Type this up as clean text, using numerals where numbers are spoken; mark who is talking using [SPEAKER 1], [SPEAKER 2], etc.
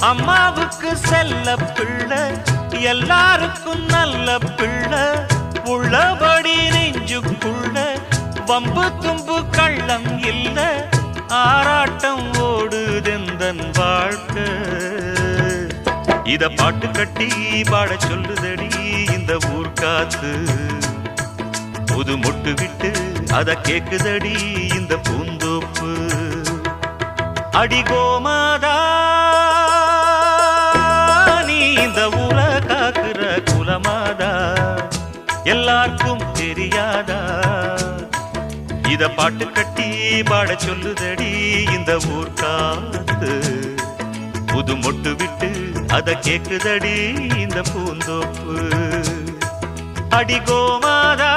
[SPEAKER 1] அம்மாவுக்கு செல்ல பிள்ளை எல்லாருக்கும் நல்ல பிள்ளை உள்ளபடி நெஞ்சுக்குள்ள வம்பு தும்பு கள்ளம் இல்ல ஆராட்டம் ஓடுதெந்தன் வாழ்க்கை இத பாட்டு கட்டி பாட சொல்லுதடி இந்த ஊர் காத்து புது மொட்டு விட்டு அத கேக்குதடி இந்த பூந்தோப்பு அடி கோமாதா நீ இந்த ஊரை காக்குற குலமாதா எல்லாருக்கும் தெரியாதா இத பாட்டு கட்டி பாட சொல்லுதடி இந்த ஊர் காத்து புது மொட்டு விட்டு அத கேக்குதடி இந்த பூந்தோப்பு அடி கோமாதா